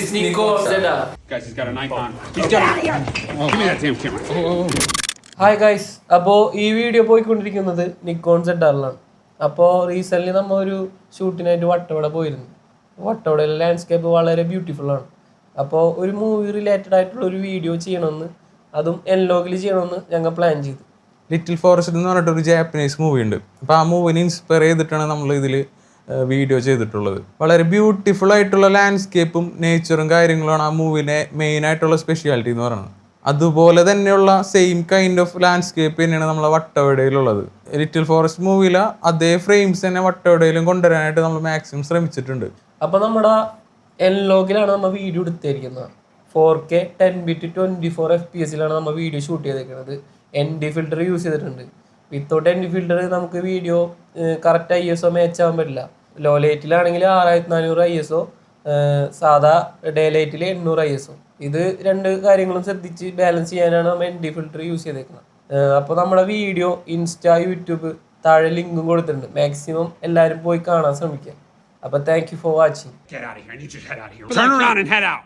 is Nico Zeta. Guys, he's got a knife on. He's got it. Give me that damn camera. Hi guys, അപ്പോൾ ഈ video പോയിക്കൊണ്ടിരിക്കുന്നത് Nikon സെഡാറിലാണ്. അപ്പോൾ recently നമ്മൾ ഒരു ഷൂട്ടിനായിട്ട് വട്ടവട പോയിരുന്നു. വട്ടവടയിലെ landscape വളരെ ബ്യൂട്ടിഫുള്ളാണ്. അപ്പോൾ ഒരു മൂവി റിലേറ്റഡ് ആയിട്ടുള്ള ഒരു വീഡിയോ ചെയ്യണമെന്ന്, അതും എൻലോഗിൽ ചെയ്യണമെന്ന് ഞങ്ങൾ പ്ലാൻ ചെയ്തു. ലിറ്റിൽ ഫോറസ്റ്റ് എന്ന് പറഞ്ഞിട്ടൊരു ജാപ്പനീസ് മൂവി ഉണ്ട്. അപ്പോൾ ആ മൂവിനെ ഇൻസ്പയർ ചെയ്തിട്ടാണ് നമ്മൾ ഇതിൽ വീഡിയോ ചെയ്തിട്ടുള്ളത്. വളരെ ബ്യൂട്ടിഫുൾ ആയിട്ടുള്ള ലാൻഡ്സ്കേപ്പും നേച്ചറും കാര്യങ്ങളുമാണ് ആ മൂവിനെ മെയിൻ ആയിട്ടുള്ള സ്പെഷ്യാലിറ്റി എന്ന് പറയുന്നത്. അതുപോലെ തന്നെയുള്ള സെയിം കൈൻഡ് ഓഫ് ലാൻഡ്സ്കേപ്പ് തന്നെയാണ് നമ്മളെ വട്ടവടയിലുള്ളത്. ലിറ്റിൽ ഫോറസ്റ്റ് മൂവിയിലെ അതേ ഫ്രെയിംസ് തന്നെ വട്ടവടയിലും കൊണ്ടുവരാനായിട്ട് നമ്മൾ മാക്സിമം ശ്രമിച്ചിട്ടുണ്ട്. അപ്പോൾ നമ്മുടെ എൻലോഗിലാണ് നമ്മൾ വീഡിയോ എടുത്തിരിക്കുന്നത്. 4K 10bit 24 FPS നമ്മൾ വീഡിയോ ഷൂട്ട് ചെയ്തേക്കുന്നത്. ND ഫിൽറ്റർ യൂസ് ചെയ്തിട്ടുണ്ട്. വിത്തൗട്ട് ND ഫിൽറ്റർ നമുക്ക് വീഡിയോ കറക്റ്റ് ISO മാച്ച് ആവാൻ പറ്റില്ല. ലോ ലൈറ്റിലാണെങ്കിൽ 6400 ISO, സാധാ ഡേ ലൈറ്റിൽ 800 ISO. ഇത് രണ്ട് കാര്യങ്ങളും ശ്രദ്ധിച്ച് ബാലൻസ് ചെയ്യാനാണ് നമ്മൾ ND ഫിൽറ്റർ യൂസ് ചെയ്തേക്കുന്നത്. അപ്പോൾ നമ്മുടെ വീഡിയോ ഇൻസ്റ്റാ, യൂട്യൂബ് താഴെ ലിങ്കും കൊടുത്തിട്ടുണ്ട്. മാക്സിമം എല്ലാവരും പോയി കാണാൻ ശ്രമിക്കുക. അപ്പോൾ thank you for watching. Get out of here. I need you to head out of here. Turn around and head out.